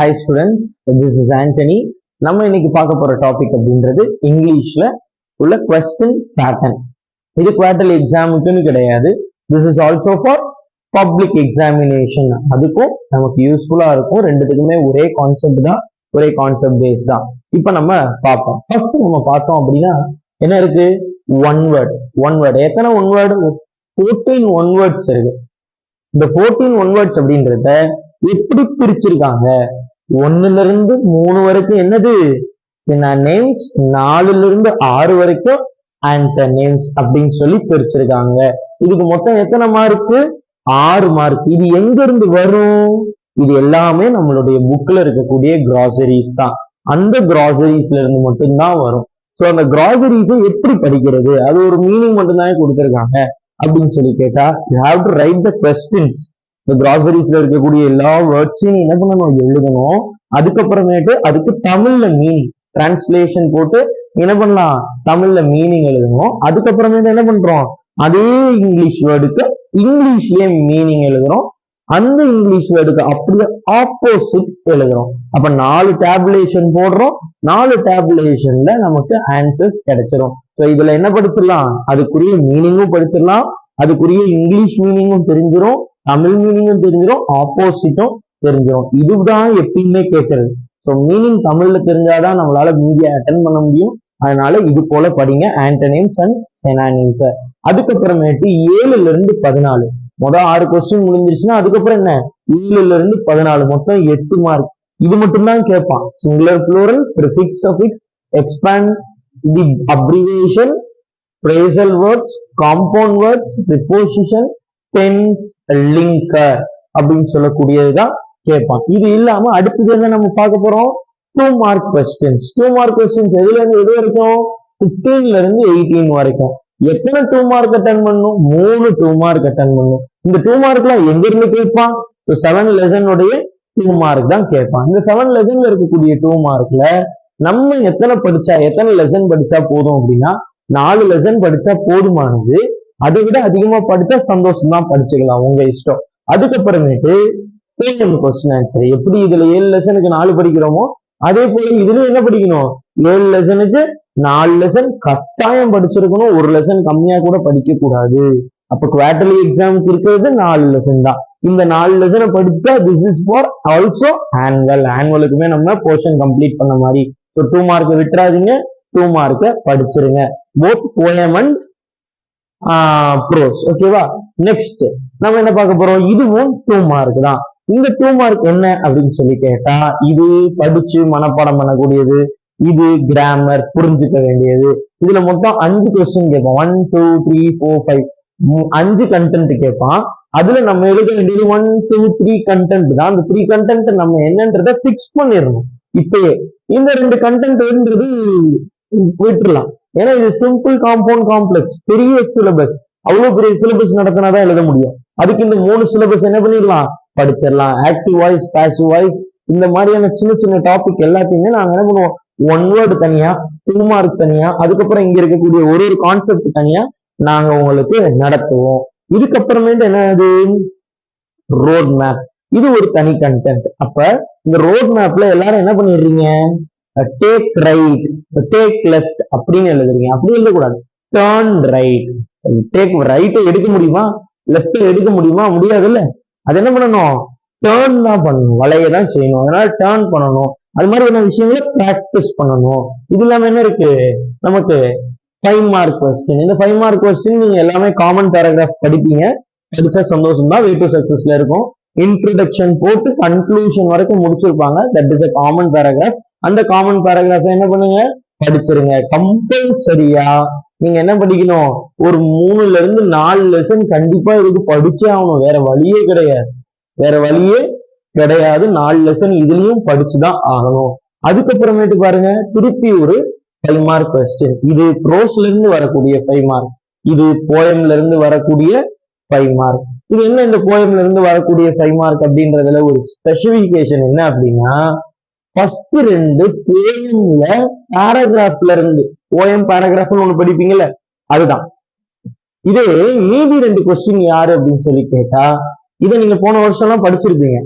Hi students, this is Anthony. நம்ம இன்னைக்கு பார்க்க போற டாபிக் அப்படின்றது இங்கிலீஷ்ல உள்ள கொஸ்டின் பேட்டர்ன். இது குவார்டர்லி எக்ஸாமுக்குன்னு கிடையாது. This is also for public examination. அதுக்கும் நமக்கு யூஸ்ஃபுல்லா இருக்கும். ரெண்டுத்துக்குமே ஒரே கான்செப்ட் தான், ஒரே கான்செப்ட் பேஸ் தான். இப்ப நம்ம பார்ப்போம். ஃபர்ஸ்ட் நம்ம பார்த்தோம் அப்படின்னா என்ன இருக்கு? One word. எத்தனை ஒன் வேர்டு? 14 ஒன் வேர்ட்ஸ் இருக்கு. இந்த 14 ஒன் வேர்ட்ஸ் அப்படின்றத எப்படி பிரிச்சிருக்காங்க? 1ல இருந்து 3 வரைக்கும் என்னது? சினானிம்ஸ். 4ல இருந்து 6 வரைக்கும் ஆன்டனிம்ஸ் அப்படின்னு சொல்லி பிரிச்சிருக்காங்க. இதுக்கு மொத்தம் எத்தனை மார்க்கு? 6 மார்க். இது எங்க இருந்து வரும்? இது எல்லாமே நம்மளுடைய புக்ல இருக்கக்கூடிய கிராசரிஸ் தான். அந்த கிராசரிஸ்ல இருந்து மட்டும்தான் வரும். சோ அந்த கிராசரிஸை எப்படி படிக்கிறது? அது ஒரு மீனிங் மட்டும்தான் கொடுத்திருக்காங்க அப்படின்னு சொல்லி கேட்டா, you have to right the questions. இந்த கிராசரிஸ்ல இருக்கக்கூடிய எல்லா வேர்ட்ஸையும் என்ன பண்ணணும்? எழுதணும். அதுக்கப்புறமேட்டு அதுக்கு தமிழ்ல மீனிங் டிரான்ஸ்லேஷன் போட்டு என்ன பண்ணலாம்? தமிழ்ல மீனிங் எழுதணும். அதுக்கப்புறமேட்டு என்ன பண்றோம்? அதே இங்கிலீஷ் வேர்டுக்கு இங்கிலீஷ்லயே மீனிங் எழுதுறோம். அந்த இங்கிலீஷ் வேர்டுக்கு அப்படியே ஆப்போசிட் எழுதுறோம். அப்ப 4 டேபுலேஷன் போடுறோம். 4 டேபுலேஷன்ல நமக்கு ஆன்சர்ஸ் கிடைச்சிரும். சோ இதுல என்ன படிச்சிடலாம்? அதுக்குரிய மீனிங்கும் படிச்சிடலாம், அதுக்குரிய இங்கிலீஷ் மீனிங்கும் தெரிஞ்சிடும், தமிழ் மீனிங்கும் தெரிஞ்சிடும், ஆப்போசிட்டும் தெரிஞ்சிடும். இதுதான் எப்பயுமே கேட்கறது. சோ மீனிங் தமிழ்ல தெரிஞ்சாதான் நம்மளால மீடியா அட்டென்ட் பண்ண முடியும். அதனால இது போல படிங்க ஆன்டனிம்ஸ் அண்ட் சினானிம்ஸ். அதுக்கப்புறமேட்டு 7ல இருந்து 14 மொதல் 6 கொஸ்டின் முடிஞ்சிருச்சுன்னா அதுக்கப்புறம் என்ன? 7ல இருந்து 14 மொத்தம் 8 மார்க். இது மட்டும்தான் கேட்பான். Singular, plural, prefix, suffix, expand the abbreviation, phrasal words, compound words, preposition, tense, linker அப்படின்னு சொல்லக்கூடியதுதான் கேட்பான். இது இல்லாம அடுத்தது என்ன நம்ம பார்க்க போறோம்? 2 மார்க் கொஸ்டின்ஸ். 2 மார்க் கொஸ்டின்ஸ் எதுல இருந்து எது வரைக்கும்? 15ல இருந்து 18 வரைக்கும். எத்தனை 2 மார்க் அட்டன் பண்ணணும்? 3 2 மார்க் அட்டன் பண்ணணும். இந்த 2 மார்க்லாம் எங்க இருந்து கேட்பான்? 7 லெசனுடைய 2 மார்க் தான் கேட்பான். இந்த 7 லெசன்ல இருக்கக்கூடிய 2 மார்க்ல நம்ம எத்தனை லெசன் படிச்சா போதும் அப்படின்னா 4 லெசன் படிச்சா போதுமானது. அதை விட அதிகமா படிச்சா சந்தோஷம் தான், படிச்சுக்கலாம், உங்க இஷ்டம். அதுக்கப்புறமேட்டு கொஸ்டின் ஆன்சர். எப்படி இதுல 7 லெசனுக்கு 4 படிக்கிறோமோ அதே போல இதுல என்ன படிக்கணும்? 7 லெசனுக்கு 4 லெசன் கட்டாயம் படிச்சிருக்கணும். ஒரு லெசன் கம்மியா கூட படிக்க கூடாது. அப்ப குவார்டர்லி எக்ஸாமுக்கு இருக்கிறது 4 லெசன் தான். இந்த 4 லெசனை படிச்சுட்டா this is for also annual. ஆனுவலுக்குமே நம்ம போர்ஷன் கம்ப்ளீட் பண்ண மாதிரி. ஸோ 2 மார்க் விட்டுறாதீங்க, 2 மார்க்க படிச்சிருங்க. Both poem and prose. ஓகேவா? நெக்ஸ்ட் நம்ம என்ன பார்க்க போறோம்? இதுவும் 2 மார்க் தான். இந்த 2 மார்க் என்ன அப்படின்னு சொல்லி கேட்டா, இது படிச்சு மனப்பாடம் பண்ணக்கூடியது, இது கிராமர் புரிஞ்சுக்க வேண்டியது. இதுல மொத்தம் 5 கொஸ்டின் கேட்பான். 1 2 3 4 5 5 கண்டென்ட் கேட்பான். அதுல நம்ம எழுத வேண்டியது 1 2 3 கண்டென்ட் தான். அந்த 3 கண்டென்ட் நம்ம என்னன்றதை பிக்ஸ் பண்ணிடணும். இப்பயே இந்த 2 கண்டென்ட்ன்றது விட்டுறலாம். ஏன்னா இது சிம்பிள், காம்பவுண்ட், காம்ப்ளெக்ஸ், பெரிய சிலபஸ். அவ்வளவு பெரிய சிலபஸ் நடத்தினாதான் எழுத முடியும். அதுக்கு இந்த 3 சிலபஸ் என்ன பண்ணிடலாம்? படிச்சிடலாம். ஆக்டிவ் வாய்ஸ், பாசிவ் வாய்ஸ், இந்த மாதிரியான சின்ன சின்ன டாபிக் எல்லாத்தையுமே நாங்க என்ன பண்ணுவோம்? 1 வேர்டு தனியா, 2 மார்க் தனியா, அதுக்கப்புறம் இங்க இருக்கக்கூடிய ஒரு கான்செப்ட் தனியா நாங்க உங்களுக்கு நடத்துவோம். இதுக்கப்புறமேட்டு என்னது? Road map. இது ஒரு தனி கண்டென்ட். அப்ப இந்த ரோட் மேப்ல எல்லாரும் என்ன பண்ணிடுறீங்க? டேக் ரைட், டேக் லெஃப்ட் அப்படின்னு எழுதுறீங்க. அப்படி எழுதக்கூடாது. Turn right. டேக் ரைட்டை எடுக்க முடியுமா? லெஃப்ட் எடுக்க முடியுமா? முடியாது இல்ல. அது என்ன பண்ணணும்? டேர்ன் தான் பண்ணணும். வளையதான் செய்யணும். அதனால டேர்ன் பண்ணணும். அது மாதிரி என்ன விஷயங்களை பிராக்டிஸ் பண்ணணும். இது இல்லாம என்ன இருக்கு? நமக்கு 5 மார்க் கொஸ்டின். இந்த 5 மார்க் கொஸ்டின் நீங்க எல்லாமே காமன் பேராகிராஃப் படிப்பீங்க. படிச்சா சந்தோஷம் தான், வே டு சக்சஸ்ல இருக்கும். இன்ட்ரோடக்ஷன் போட்டு கன்க்ளூஷன் வரைக்கும் முடிச்சிருப்பாங்க. That is a common paragraph. அந்த காமன் பேராகிராஃப் என்ன பண்ணுங்க? படிச்சிருங்க. கம்பல்சரியா நீங்க என்ன படிக்கணும்? ஒரு 3ல இருந்து 4 லெசன் கண்டிப்பா இதுக்கு படிச்சே ஆகணும். வேற வழியே கிடையாது. 4 லெசன் இதுலயும் படிச்சுதான் ஆகணும். அதுக்கப்புறமேட்டு பாருங்க, திருப்பி ஒரு 5 மார்க் கொஸ்டின். இது ப்ரோஸ்ல இருந்து வரக்கூடிய 5 மார்க், இது போயம்ல இருந்து வரக்கூடிய 5 மார்க். இது என்ன? இந்த போயம்ல இருந்து வரக்கூடிய 5 மார்க் அப்படின்றதுல ஒரு ஸ்பெசிபிகேஷன் என்ன அப்படின்னா, ஃபர்ஸ்ட் 2 போயம்ல பேராகிராஃப்ல இருந்து, போயம் பேராகிராஃப்னு ஒண்ணு படிப்பீங்கல்ல, அதுதான். இதே மீதி 2 கொஸ்டின் யாரு அப்படின்னு சொல்லி கேட்டா, இதை நீங்க போன வருஷம் எல்லாம் படிச்சிருப்பீங்க.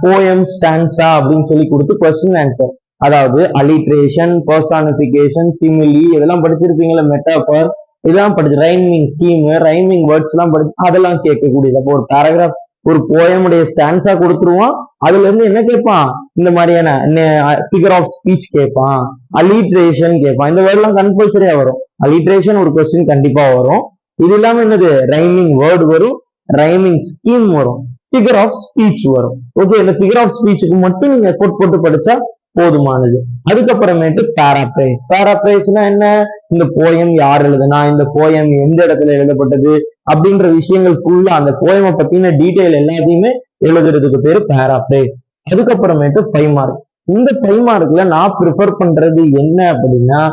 போயம் ஸ்டான்ஸா அப்படின்னு சொல்லி கொடுத்து கொஸ்டின் ஆன்சர், அதாவது அலிட்ரேஷன், பர்சானிபிகேஷன், சிமிலி இதெல்லாம் படிச்சிருப்பீங்களா, மெட்டாபர் இதெல்லாம் படிச்சு, ரைமிங் ஸ்கீம், ரைமிங் வேர்ட்ஸ் எல்லாம் படிச்சு அதெல்லாம் கேட்கக்கூடியது. அப்போ ஒரு பேராகிராஃப் ஒரு போயமுடைய ஸ்டான்ஸா கொடுத்துருவான், அதுல இருந்து என்ன கேட்பான், இந்த மாதிரியான ஃபிகர் ஆஃப் ஸ்பீச் கேட்பான், அலிட்ரேஷன் கேட்பான். இந்த வேர்ட் எல்லாம் கம்பல்சரியா வரும். அலிட்ரேஷன் ஒரு கொஸ்டின் கண்டிப்பா வரும். இது இல்லாம என்னது, ரைமிங் வேர்டு வரும், ரைமிங் ஸ்கீம் வரும், ஃபிகர் ஆஃப் ஸ்பீச் வரும். ஓகே, இந்த ஃபிகர் ஆஃப் ஸ்பீச்சுக்கு மட்டும் நீங்க எஃபோர்ட் போட்டு படிச்சா போதுமானது. அதுக்கப்புறமேட்டு பேராப்ரைஸ். பேராப்ரைஸ்னா என்ன, இந்த போயம் யார் எழுதுனா, இந்த போயம் எந்த இடத்துல எழுதப்பட்டது அப்படின்ற விஷயங்கள் ஃபுல்லா அந்த போயமை பத்தின டீடைல் எல்லாத்தையுமே எழுதுறதுக்கு பேரு பேராப்ரைஸ். அதுக்கப்புறமேட்டு 5 மார்க். இந்த 5 மார்க்ல நான் ப்ரிஃபர் பண்றது என்ன அப்படின்னா,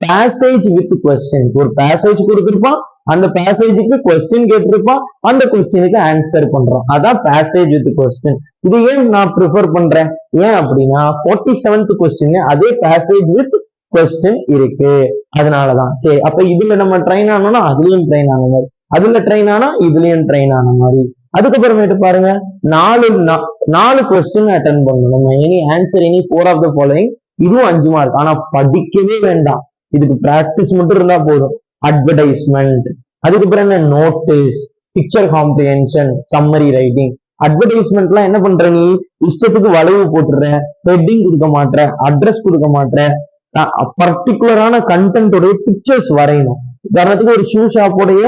பேசேஜ் வித் கொஸ்டின். ஒரு பேசேஜ் கொடுத்திருப்பான், அந்த பேசேஜுக்கு கொஸ்டின் கேட்டிருப்பான், அந்த கொஸ்டினுக்கு ஆன்சர் பண்றோம், அதான் பேசேஜ் வித் கொஸ்டின். இது ஏன் நான் ப்ரிஃபர் பண்றேன், ஏன் அப்படின்னா 47th கொஸ்டின் அதே பேசேஜ் வித் கொஸ்டின் இருக்கு, அதனாலதான். சரி, அப்ப இதுல நம்ம ட்ரெயின் ஆனோம்னா அதுலயும் ட்ரெயின் ஆன மாதிரி, அதுல ட்ரெயின் ஆனா இதுலயும் ட்ரெயின் ஆன மாதிரி. அதுக்கப்புறமேட்டு பாருங்க, 4 கொஸ்டின் அட்டன் பண்ணணும் நம்ம. Any answer any 4 of the following. இதுவும் 5 மார்க். ஆனா படிக்கவே வேண்டாம், இதுக்கு பிராக்டிஸ் மட்டும் இருந்தா போதும். அட்வர்டைஸ்மெண்ட், அதுக்கப்புறம் என்ன, notice, picture comprehension, summary writing. அட்வர்டைஸ்மெண்ட்லாம் என்ன பண்ற, நீ இஷ்டத்துக்கு வளைவு போட்டுற, ஹெட்டிங் கொடுக்க மாட்டேற, அட்ரஸ் கொடுக்க மாட்டேற, பர்டிகுலரான கண்டென்ட்டோடைய பிக்சர்ஸ் வரையணும். உதாரணத்துக்கு ஒரு ஷூ ஷாப்போடைய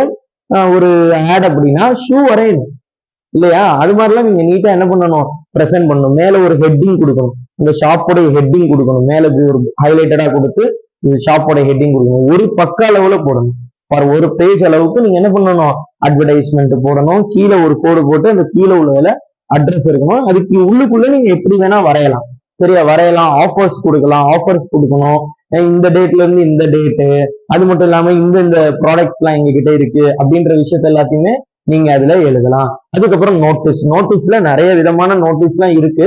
ஒரு ஆட் அப்படின்னா ஷூ வரையணும் இல்லையா, அது மாதிரிலாம் நீங்க நீட்டா என்ன பண்ணணும், பிரசன்ட் பண்ணணும். மேல ஒரு ஹெட்டிங் கொடுக்கணும், இந்த ஷாப்போடைய ஹெட்டிங் கொடுக்கணும், மேல ஒரு ஹைலைட்டடா கொடுத்து ஷாப்போட ஹெட்டிங் கொடுக்கணும். ஒரு பக்க அளவுல போடணும், ஒரு பேஜ் அளவுக்கு நீங்க என்ன பண்ணணும், அட்வர்டைஸ்மெண்ட் போடணும். கீழே ஒரு கோடு போட்டு அந்த கீழே உள்ளதுல அட்ரஸ் இருக்கணும். அதுக்கு உள்ளுக்குள்ள நீங்க எப்படி வேணா வரையலாம், சரியா, வரையலாம். ஆஃபர்ஸ் கொடுக்கலாம், ஆஃபர்ஸ் கொடுக்கணும், இந்த டேட்ல இருந்து இந்த டேட்டு, அது மட்டும் இல்லாம இந்த ப்ராடக்ட்ஸ் எல்லாம் எங்க கிட்ட இருக்கு அப்படின்ற விஷயத்த எல்லாத்தையுமே நீங்க அதுல எழுதலாம். அதுக்கப்புறம் நோட்டீஸ். நோட்டீஸ்ல நிறைய விதமான நோட்டீஸ் எல்லாம் இருக்கு.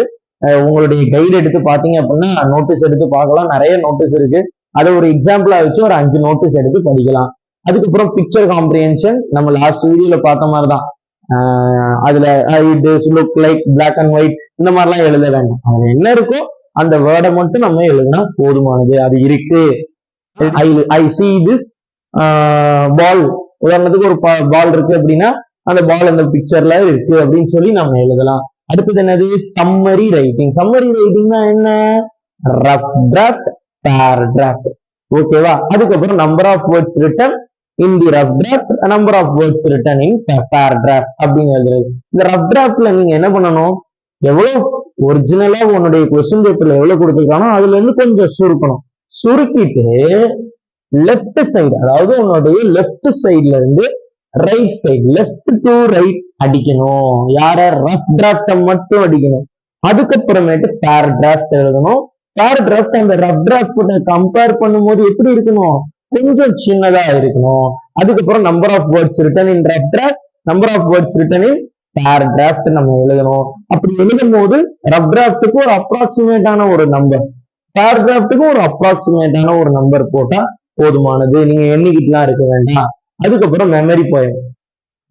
உங்களுடைய கைடு எடுத்து பாத்தீங்க அப்படின்னா நோட்டீஸ் எடுத்து பார்க்கலாம், நிறைய நோட்டீஸ் இருக்கு. அதை ஒரு எக்ஸாம்பிளா வச்சு ஒரு 5 நோட்டீஸ் எடுத்து படிக்கலாம். அதுக்கப்புறம் பிக்சர் காம்ப்ரிஹென்ஷன், நம்ம லாஸ்ட் வீடியோல பார்த்த மாதிரிதான். அதுல it look like black and white இந்த மாதிரிலாம் எழுத வேண்டாம். அதுல என்ன இருக்கோ அந்த வேர்டை மட்டும் நம்ம எழுதினா போதுமானது. அது இருக்கு, ஐ see this பால், உதாரணத்துக்கு ஒரு பால் இருக்கு அப்படின்னா அந்த பால் அந்த பிக்சர்ல இருக்கு அப்படின்னு சொல்லி நம்ம எழுதலாம். அடுத்தது என்னது, சம்மரி ரைட்டிங். சம்மரி ரைட்டிங்னா என்ன, ரஃப் டிராஃப்ட், பேராகிராஃப்ட். ஓகேவா. அதுக்கப்புறம் number of words written in the rough draft, number of words written in paragraph அப்படின்னு எழுதுறது. இந்த ரஃப் டிராஃப்ட்ல நீங்க என்ன பண்ணணும், எவ்வளவு ஒரிஜினலா உன்னுடைய கொஸ்டின் பேப்பர்ல எவ்வளவு கொடுத்துருக்கானோ அதுல இருந்து கொஞ்சம் சுருக்கணும். சுருக்கிட்டு லெஃப்ட் சைடு, அதாவது உன்னுடைய லெஃப்ட் சைட்ல இருந்து right side, left to right அடிக்கணும். யார, ரஃப் டிராஃப்ட மட்டும் அடிக்கணும். அதுக்கப்புறமேட்டு பேராகிராஃப்ட் எழுதணும். பேராகிராஃப்ட் அந்த ரஃப் டிராஃப்ட் கம்பேர் பண்ணும்போது எப்படி இருக்கணும், கொஞ்சம் சின்னதா இருக்கணும். அதுக்கப்புறம் number of words written in rough draft, number of words written in paragraph நம்ம எழுதணும். அப்படி எழுதும் போது ரஃப் டிராஃப்ட்டுக்கு ஒரு அப்ராக்சிமேட்டான ஒரு நம்பர்ஸ், பேராகிராஃப்ட்டுக்கு ஒரு அப்ராக்சிமேட்டான ஒரு நம்பர் போட்டா போதுமானது. நீங்க எண்ணிக்கிட்டுலாம் இருக்க வேண்டாம். அதுக்கப்புறம் மெமரி போயம்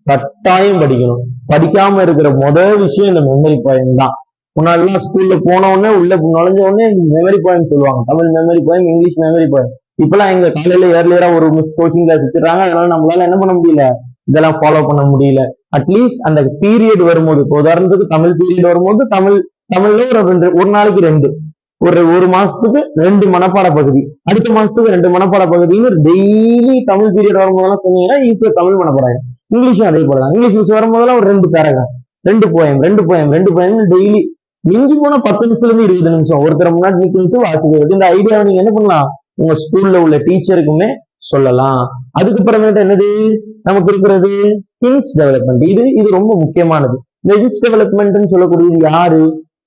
கட்டாயம் படிக்கணும். படிக்காம இருக்கிற முதல் விஷயம் இந்த மெமரி போயம் தான். முன்னாடிலாம் ஸ்கூல்ல போன உடனே உள்ள நுழைஞ்ச உடனே மெமரி போயம் சொல்லுவாங்க, Tamil memory poem, English memory poem. இப்பெல்லாம் எங்க காலையில ஏர்லியரா ஒரு கோச்சிங் கிளாஸ் வச்சிருக்காங்க, அதனால நம்மளால என்ன பண்ண முடியல, இதெல்லாம் ஃபாலோ பண்ண முடியல. அட்லீஸ்ட் அந்த பீரியட் வரும்போது, உதாரணத்துக்கு தமிழ் பீரியட் வரும்போது தமிழ்ல ஒரு நாளைக்கு 2, ஒரு மாசத்துக்கு 2 மனப்பாட பகுதி, அடுத்த மாசத்துக்கு 2 மனப்பாட பகுதின்னு டெய்லி தமிழ் பீரியட் வரும்போதெல்லாம் சொன்னீங்கன்னா ஈஸியா தமிழ் மனப்பாடம். இங்கிலீஷும் அதே போலதான். இங்கிலீஷ் மிஸ் வரும்போதெல்லாம் ஒரு 2 பேராகிராஃப், 2 போயம் டெய்லி, மிஞ்சி போனா 10 நிமிஷத்துல இருந்து 20 நிமிஷம் ஒருத்தர் முன்னாடி நிக்க வச்சு வாசிக்கிறது. இந்த ஐடியாவை நீங்க என்ன பண்ணலாம், உங்க ஸ்கூல்ல உள்ள டீச்சருக்குமே சொல்லலாம். அதுக்கப்புறமேட்டு என்னது நமக்கு இருக்கிறது, ஹிண்ட்ஸ் டெவலப்மெண்ட். இது ரொம்ப முக்கியமானது. இந்த ஹிண்ட்ஸ் டெவலப்மெண்ட் சொல்லக்கூடியது யாரு,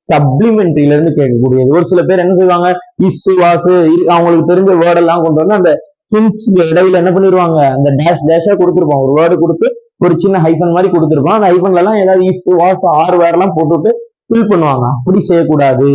சப்ளிமெண்டரியில இருந்து கேட்கக்கூடியது. ஒரு சில பேர் என்ன செய்வாங்க, இஸ் வாசு அவங்களுக்கு தெரிஞ்ச வேர்ட் எல்லாம் கொண்டு வந்து அந்த ஹிண்ட்ஸ் இடையில என்ன பண்ணிடுவாங்க, அந்த டேஷா கொடுத்துருப்பான், ஒரு வேர்டு கொடுத்து ஒரு சின்ன ஹைபன் மாதிரி கொடுத்துருப்பான். அந்த ஹைபன்ல எல்லாம் ஏதாவது இஸ் வாஸ் ஆறு வேர்டெல்லாம் போட்டுட்டு ஃபில் பண்ணுவாங்க. அப்படி செய்யக்கூடாது.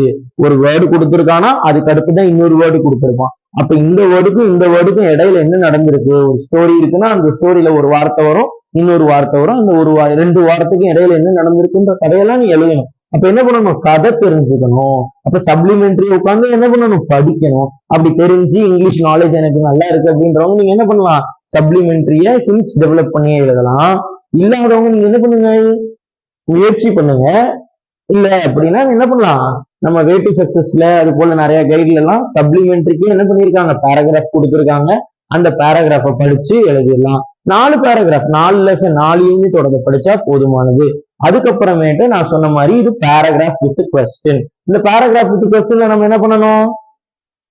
ஒரு வேர்டு கொடுத்துருக்கானா அதுக்கு அடுத்துதான் இன்னொரு வேர்டு கொடுத்துருப்பான். அப்ப இந்த வேர்டுக்கும் இடையில என்ன நடந்திருக்கு, ஒரு ஸ்டோரி இருக்குன்னா அந்த ஸ்டோரியில ஒரு வார்த்தை வரும், இன்னொரு வார்த்தை வரும், அந்த 2 வாரத்துக்கும் இடையில என்ன நடந்திருக்குன்ற கதையெல்லாம் நீ எழுதணும். அப்ப என்ன பண்ணணும், கதை தெரிஞ்சுக்கணும். அப்ப சப்ளிமெண்டரி உட்காந்து என்ன பண்ணணும், படிக்கணும். அப்படி தெரிஞ்சு இங்கிலீஷ் நாலேஜ் எனக்கு நல்லா இருக்கு அப்படின்றவங்க நீங்க என்ன பண்ணலாம், சப்ளிமெண்டரிய ஹிண்ட்ஸ் டெவலப் பண்ணி எழுதலாம். இல்லாதவங்க நீங்க என்ன பண்ணுங்க, முயற்சி பண்ணுங்க. இல்ல அப்படின்னா என்ன பண்ணலாம், நம்ம வே டு சக்சஸ்ல அது போல நிறைய கைட்ல எல்லாம் சப்ளிமெண்டரிக்கு என்ன பண்ணிருக்காங்க, பேராகிராஃப் கொடுத்துருக்காங்க. அந்த பேராகிராஃபை படிச்சு எழுதிடலாம். 4 பேராகிராஃப், 4 லெசன், 4 யூனிட்டோட படிச்சா போதுமானது. அதுக்கப்புறமேட்டு நான் சொன்ன மாதிரி இது பேராகிராஃப் வித் கொஸ்டின். இந்த பேராகிராஃப் வித் கொஸ்டின்ல நம்ம என்ன பண்ணணும்,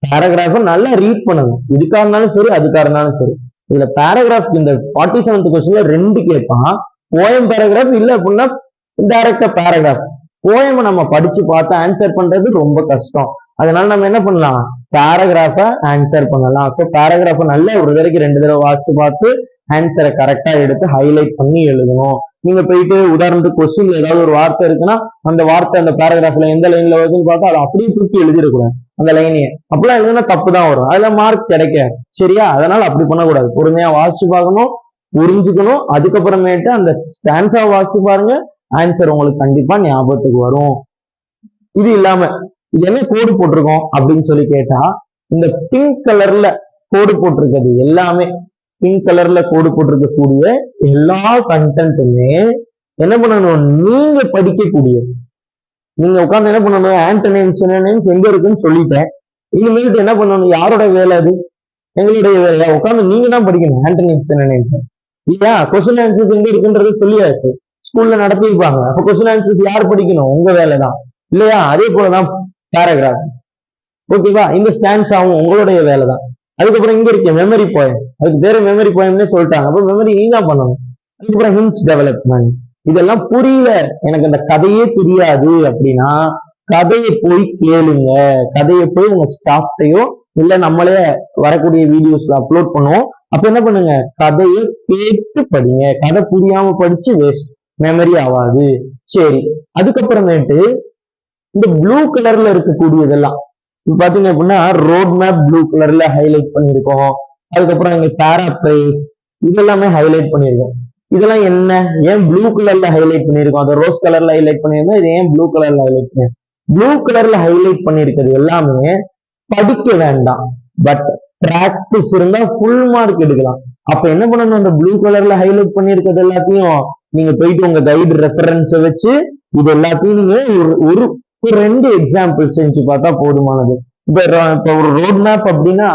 பேராகிராஃபை நல்லா ரீட் பண்ணணும். இதுக்கா இருந்தாலும் சரி, அதுக்கா இருந்தாலும் சரி. இதுல பேராகிராஃப் இந்த 47th கொஸ்டின்ல 2 கேட்பான். போயம் பேராகிராஃப் இல்ல அப்படின்னா டைரக்டா பேராகிராஃப். போயமை நம்ம படிச்சு பார்த்து ஆன்சர் பண்றது ரொம்ப கஷ்டம். அதனால நம்ம என்ன பண்ணலாம், பேராகிராஃபை ஆன்சர் பண்ணலாம். ஸோ பேராகிராஃபை நல்லா ஒரு தடவைக்கு 2 தடவை வாசிச்சு பார்த்து ஆன்சரை கரெக்டா எடுத்து ஹைலைட் பண்ணி எழுதணும். நீங்க போயிட்டு உதாரணத்துக்கு கொஸ்டின்ல ஏதாவது ஒரு வார்த்தை இருக்குன்னா அந்த வார்த்தை அந்த பேராகிராஃப்ல எந்த லைன்ல வருதுன்னு பார்த்தா அதை அப்படியே தூக்கி எழுதிடக்கூடாது. அந்த லைனையே அப்படிலாம் எழுதுனா தப்பு தான் வரும், அதுல மார்க் கிடைக்காது. சரியா? அதனால அப்படி பண்ணக்கூடாது. பொறுமையா வாசிச்சு பார்க்கணும், புரிஞ்சுக்கணும். அதுக்கப்புறமேட்டு அந்த ஸ்டான்ஸா வாசிச்சு பாருங்க, ஆன்சர் உங்களுக்கு கண்டிப்பா ஞாபகத்துக்கு வரும். இது இல்லாம இது என்ன கோடு போட்டிருக்கோம் அப்படின்னு சொல்லி கேட்டா, இந்த பிங்க் கலர்ல கோடு போட்டிருக்கிறது எல்லாமே, பிங்க் கலர்ல கோடு போட்டிருக்கக்கூடிய எல்லா கண்டென்ட்டுமே என்ன பண்ணணும், நீங்க படிக்கக்கூடிய, நீங்க உட்கார்ந்து என்ன பண்ணணும், ஆன்டனிம்ஸ் சினோனிம்ஸ் எங்க இருக்குன்னு சொல்லிட்டேன். இனிமேல்ட்டு என்ன பண்ணணும், யாரோட வேலை அது, எங்களுடைய வேலை. உட்கார்ந்து நீங்க தான் படிக்கணும் ஆன்டனிம்ஸ் சினோனிம்ஸ். இல்லையா? கொஸ்டின் ஆன்சர்ஸ் எங்க இருக்குன்றது சொல்லியாச்சு, ஸ்கூல்ல நடத்திருப்பாங்க. அப்ப கொஸ்டின் ஆன்சர்ஸ் யார் படிக்கணும், உங்க வேலை தான். இல்லையா? அதே போலதான் பேராகிராஃப். ஓகேவா? இந்த ஸ்டான்ஸ் ஆகும் உங்களுடைய வேலை தான். அதுக்கப்புறம் இங்க இருக்கு மெமரி போயம், அதுக்கு பேரு மெமரி போயம்னே சொல்லிட்டாங்க. அப்ப மெமரி நீ தான் பண்ணணும். அதுக்கப்புறம் ஹிண்ட்ஸ் டெவலப்மெண்ட். இதெல்லாம் புரியல, எனக்கு அந்த கதையே தெரியாது அப்படின்னா கதையை போய் கேளுங்க. கதையை போய் உங்க ஸ்டாஃப்டையோ இல்ல நம்மளே வரக்கூடிய வீடியோஸ்ல அப்லோட் பண்ணுவோம். அப்ப என்ன பண்ணுங்க, கதையை கேட்டு படிங்க. கதை புரியாம படிச்சு வேஸ்ட், மெமரி ஆகாது. சரி, அதுக்கப்புறமேட்டு இந்த ப்ளூ கலர்ல இருக்கக்கூடியதெல்லாம் பாத்தீங்க அப்படின்னா ரோட் மேப் ப்ளூ கலர்ல ஹைலைட் பண்ணிருக்கோம். அதுக்கப்புறம் இங்க பேராப்ரைஸ் இதெல்லாமே ஹைலைட் பண்ணிருக்கோம். இதெல்லாம் என்ன, ஏன் ப்ளூ கலர்ல ஹைலைட் பண்ணிருக்கோம், அதை ரோஸ் கலர்ல ஹைலைட் பண்ணிருந்தோம், இது ஏன் ப்ளூ கலர்ல ஹைலைட் பண்ணி, ப்ளூ கலர்ல ஹைலைட் பண்ணிருக்கிறது எல்லாமே படிக்க வேண்டாம், பட் பிராக்டிஸ் இருந்தா ஃபுல் மார்க் எடுக்கலாம். அப்ப என்ன பண்ணணும், அந்த ப்ளூ கலர்ல ஹைலைட் பண்ணிருக்கிறது எல்லாத்தையும் நீங்க போயிட்டு உங்க கைடு ரெஃபரன்ஸை வச்சு இது எல்லாத்தையும் நீங்க ஒரு 2 எக்ஸாம்பிள் செஞ்சு பார்த்தா போதுமானது. இப்ப ஒரு ரோட் மேப் அப்படின்னா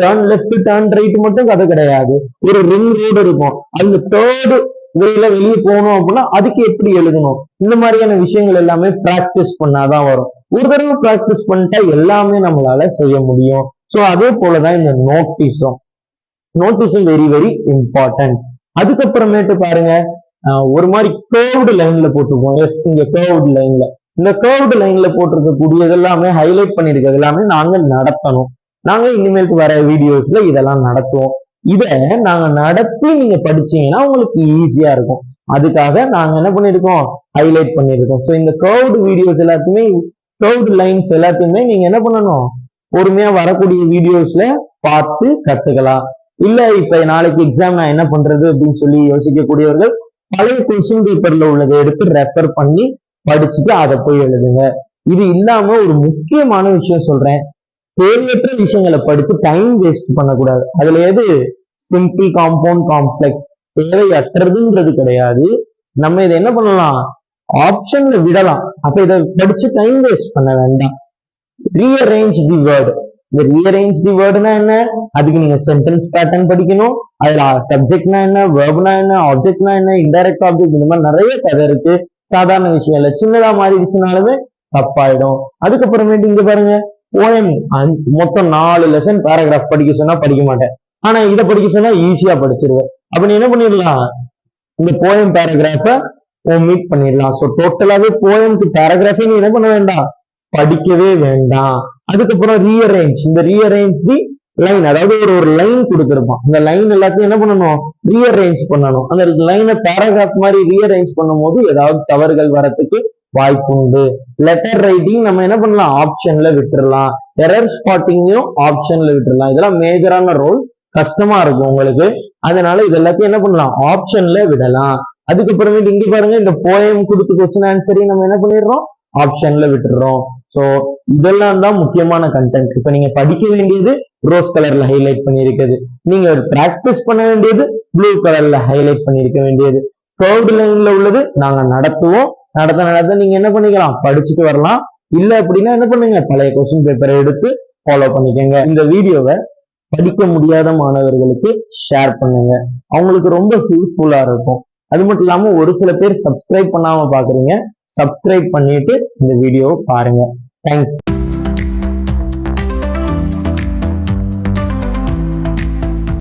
டர்ன் லெஃப்ட் டர்ன் ரைட் மட்டும் கதை கிடையாது. ஒரு ரிங் ரோடு இருக்கும், அந்த தேர்டு வேல வெளியே போகணும் அப்படின்னா அதுக்கு எப்படி எழுதணும், இந்த மாதிரியான விஷயங்கள் எல்லாமே பிராக்டிஸ் பண்ணாதான் வரும். ஒரு தடவை பிராக்டிஸ் பண்ணிட்டா எல்லாமே நம்மளால செய்ய முடியும். ஸோ அதே போலதான் இந்த நோட்டீஸும் வெரி வெரி இம்பார்ட்டன்ட். அதுக்கப்புறமேட்டு பாருங்க, ஒரு மாதிரி கேர்வ்டு லைன்ல போட்டுப்போம். எஸ், இங்க கேர்வ்டு லைன்ல, இந்த கேர்வ்டு லைன்ல போட்டிருக்கக்கூடியது எல்லாமே ஹைலைட் பண்ணிருக்கிறது எல்லாமே நாங்க நடத்தணும். நாங்க இனிமேல் வர வீடியோஸ்ல இதெல்லாம் நடத்துவோம். இத நாங்க நடத்தி நீங்க படிச்சீங்கன்னா உங்களுக்கு ஈஸியா இருக்கும். அதுக்காக நாங்க என்ன பண்ணிருக்கோம், ஹைலைட் பண்ணிருக்கோம். ஸோ இந்த கேர்வ்டு வீடியோஸ் எல்லாத்தையுமே, கேர்வ்டு லைன்ஸ் எல்லாத்தையுமே நீங்க என்ன பண்ணணும், பொறுமையா வரக்கூடிய வீடியோஸ்ல பார்த்து கத்துக்கலாம். இல்ல இப்ப நாளைக்கு எக்ஸாம் நான் என்ன பண்றது அப்படின்னு சொல்லி யோசிக்கக்கூடியவர்கள் பழைய கொஸ்டின் பேப்பர்ல உள்ளதை எடுத்து ரெஃபர் பண்ணி படிச்சுட்டு அதை போய் எழுதுங்க. இது இல்லாம ஒரு முக்கியமான விஷயம் சொல்றேன், தேவையற்ற விஷயங்களை படிச்சு டைம் வேஸ்ட் பண்ணக்கூடாது. அதுல எது சிம்பிள், காம்பவுண்ட், காம்ப்ளெக்ஸ் தேவையற்றதுன்றது கிடையாது. நம்ம இதை என்ன பண்ணலாம், ஆப்ஷன்ல விடலாம். அப்ப இதை படிச்சு டைம் வேஸ்ட் பண்ண வேண்டாம். ரீஅரேஞ்ச் தி வேர்டு. இந்த ரீஅரேஞ்ச் தி வேர்டுனா என்ன, அதுக்கு நீங்க சென்டென்ஸ் பேட்டர்ன் படிக்கணும். அதுல சப்ஜெக்ட்னா என்ன, வேர்ப்னா என்ன, ஆப்ஜெக்ட்னா என்ன, இன்டைரக்ட் ஆப்ஜெக்ட், இந்த மாதிரி நிறைய கதை இருக்கு. சாதாரண விஷயம் இல்ல, சின்னதா மாறிடுச்சுனாலுமே தப்பாயிடும். அதுக்கப்புறமேட்டு இங்க பாருங்க, போயம் மொத்தம் 4 லெசன் பேராகிராஃப் படிக்க சொன்னா படிக்க மாட்டேன், ஆனா இதை படிக்க சொன்னா ஈஸியா படிச்சிருவேன். அப்ப நீ என்ன பண்ணிடலாம், இந்த போயம் பேராகிராஃப ஒமிட் பண்ணிடலாம். ஸோ டோட்டலாவே போயம்க்கு பேராகிராஃபே நீ என்ன பண்ண வேண்டாம், படிக்கவே வேண்டாம். அதுக்கப்புறம் ரீஅரேஞ்ச், இந்த ரீஅரேஞ்ச் தி லைன், அதாவது ஒரு லைன் கொடுத்திருப்பான், இந்த லைன் எல்லாத்தையும் என்ன பண்ணணும், ரீஅரேஞ்ச் பண்ணணும். அந்த லைனை பேராகிராஃப் மாதிரி ரீஅரேஞ்ச் பண்ணும் போது ஏதாவது தவறுகள் வரத்துக்கு வாய்ப்பு உண்டு. லெட்டர் ரைட்டிங் நம்ம என்ன பண்ணலாம், ஆப்ஷன்ல விட்டுறலாம். எரர் ஸ்பாட்டிங்கையும் ஆப்ஷன்ல விட்டுறலாம். இதெல்லாம் மேஜரான ரோல், கஷ்டமா இருக்கும் உங்களுக்கு. அதனால இது எல்லாத்தையும் என்ன பண்ணலாம், ஆப்ஷன்ல விடலாம். அதுக்கப்புறமேட்டு இங்க பாருங்க, இந்த போயம் கொடுத்து கொஸ்டின் ஆன்சரையும் நம்ம என்ன பண்ணிடுறோம், ஆப்ஷன்ல விட்டுடுறோம். சோ இதெல்லாம் தான் முக்கியமான கண்டென்ட். இப்ப நீங்க படிக்க வேண்டியது ரோஸ் கலர்ல ஹைலைட் பண்ணிருக்குது, நீங்க பிராக்டிஸ் பண்ண வேண்டியது ப்ளூ கலர்ல ஹைலைட் பண்ணிருக்க வேண்டியது. தேர்ட் லைன்ல உள்ளது நாங்க நடத்துவோம், நடத்த நீங்க என்ன பண்ணிக்கலாம், படிச்சுட்டு வரலாம். இல்ல அப்படின்னா என்ன பண்ணுங்க, பழைய கொஸ்டின் பேப்பரை எடுத்து ஃபாலோ பண்ணிக்கோங்க. இந்த வீடியோவை படிக்க முடியாத மாணவர்களுக்கு ஷேர் பண்ணுங்க, அவங்களுக்கு ரொம்ப யூஸ்ஃபுல்லா இருக்கும். அது மட்டும் இல்லாம ஒரு சில பேர் சப்ஸ்கிரைப் பண்ணாம பாக்குறீங்க, சப்ஸ்கிரைப் பண்ணிட்டு இந்த வீடியோவை பாருங்க. தேங்க்ஸ்.